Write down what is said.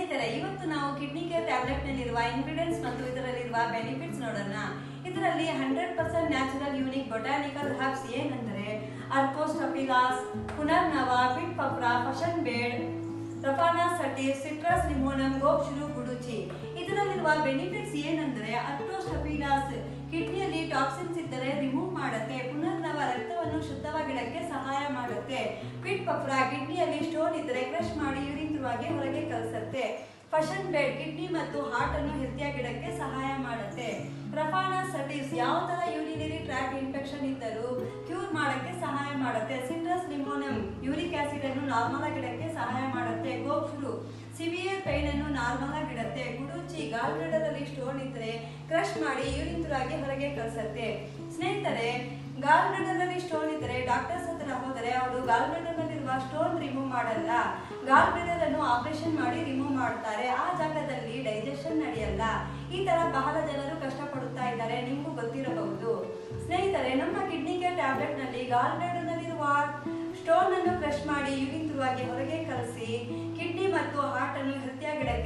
ಸ್ನೇಹಿತರೆ, ಇವತ್ತು ನಾವು ಕಿಡ್ನಿ ಕೇರ್ ಟ್ಯಾಬ್ಲೆಟ್ ನಲ್ಲಿರುವ ಇಂಗ್ರೀಡಿಯೆಂಟ್ಸ್ ಮತ್ತು ಇದರಲ್ಲಿರುವ ಬೆನಿಫಿಟ್ಸ್ ನೋಡೋಣ. ಇದರಲ್ಲಿ 100% ನ್ಯಾಚುರಲ್ ಯೂನಿಕ್ ಬೊಟಾನಿಕಲ್ ಹರ್ಬ್ಸ್ ಏನೆಂದರೆ ಅರ್ಕೋಸ್ಟಫಿಲಾಸ್, ಪುನರ್ನವ, ಫಿಟ್ ಪಪ್ರಾ, ಫಶನ್ ಬೇಡ್, ರಫಾನಾ ಸಟಿವ್, ಸಿಟ್ರಸ್ ಲಿಮೋನಮ್, ಗೋಪ್ಶುರು, ಗುಡುಚಿ. ಇದರಲ್ಲಿರುವ ಬೆನಿಫಿಟ್ಸ್ ಏನೆಂದರೆ ಅರ್ಕೋಸ್ಟಫಿಲಾಸ್ ಕಿಡ್ನಿಯಲ್ಲಿ ಟಾಕ್ಸಿನ್ಸ್ ಇದ್ದರೆ ರಿಮೂವ್ ಮಾಡುತ್ತೆ. ಪುನರ್ನವ ರಕ್ತವನ್ನು ಶುದ್ಧವಾಗಿಡಕ್ಕೆ ಸಹಾಯ ಮಾಡುತ್ತೆ. ಫಿಟ್ ಪಪ್ರಾ ಕಿಡ್ನಿಯಲ್ಲಿ ಸ್ಟೋನ್ ಇದ್ದರೆ ಕ್ರಶ್ ಮಾಡಿ ಯೂರಿನ್ ಥ್ರೂ ಆಗಿ ಹೊರಗೆ ಕಳಿಸುತ್ತೆ. ಫಶನ್ ಬೇಡ್ ಕಿಡ್ನಿ ಮತ್ತು ಹಾರ್ಟ್ ಅನ್ನು ಹೆಲ್ತಿಯಾಗಿಡಕ್ಕೆ ಸಹಾಯ ಮಾಡುತ್ತೆ. ರಫಾನಾ ಸಟಿವ್ಸ್ ಯಾವ ತರ ಯೂರಿನರಿ ಟ್ರ್ಯಾಕ್ ಇನ್ಫೆಕ್ಷನ್ ಇದ್ದರೂ ಕ್ಯೂರ್ ಮಾಡಕ್ಕೆ ಸಹಾಯ ಮಾಡುತ್ತೆ. ಸಿಟ್ರಸ್ ಲಿಮೋನಮ್ ಯೂರಿಕ್ ಆಸಿಡ್ ಅನ್ನು ನಾರ್ಮಲ್ ಆಗಿಡಕ್ಕೆ ಸಹಾಯ ಮಾಡುತ್ತೆ. ಗೋಪ್ಶುರು ಸಿವಿಯರ್ ಪೈನ್ ಅನ್ನು ನಾರ್ಮಲ್ ಆಗಿಡುತ್ತೆ. ಗುಡುಚಿ ಗಾಲ್ ಬ್ಲಾಡರ್ ಅಲ್ಲಿ ಸ್ಟೋನ್ ಇದ್ರೆ ಕ್ರಶ್ ಮಾಡಿ ಯೂರಿನ್ ಥ್ರೂ ಆಗಿ ಹೊರಗೆ ಕಳಿಸುತ್ತೆ. ಸ್ನೇಹಿತರೆ, ಗಾಲ್ ಬ್ಲಾಡರ್ ಅಲ್ಲಿ ಸ್ಟೋನ್ ಇದ್ರೆ ಡಾಕ್ಟರ್ಸ್ ಹತ್ರ ಹೋದರೆ ಅವರು ಗಾಲ್ ಬ್ಲಾಡರ್ ನಲ್ಲಿರುವ ಸ್ಟೋನ್ ರಿಮೂವ್ ಮಾಡಲ್ಲ, ಗಾಲ್ ಬ್ಲಾಡರ್ ಅನ್ನು ಆಪರೇಷನ್ ಮಾಡಿ ರಿಮೂವ್ ಮಾಡ್ತಾರೆ. ಆ ಜಾಗದಲ್ಲಿ ಡೈಜೆಷನ್ ನಡೆಯಲ್ಲ. ಈ ತರ ಬಹಳ ಜನರು ಕಷ್ಟಪಡುತ್ತಾ ಇದ್ದಾರೆ, ನಿಮಗೂ ಗೊತ್ತಿರಬಹುದು. ಸ್ನೇಹಿತರೆ, ನಮ್ಮ ಕಿಡ್ನಿ ಕೇರ್ ಟ್ಯಾಬ್ಲೆಟ್ ನಲ್ಲಿ ಗಾಲ್ ಬ್ಲಾಡರ್ ನಲ್ಲಿರುವ ಸ್ಟೋನ್ ಅನ್ನು ಕ್ರಶ್ ಮಾಡಿ ಯೂರಿನ್ ಥ್ರೂ ಆಗಿ ಹೊರಗೆ ಕಳಿಸಿ ಕಿಡ್ನಿ ಮತ್ತು ಹಾರ್ಟ್ ಅನ್ನು ಹೆಲ್ತಿಯಾಗಿಡಕ್ಕೆ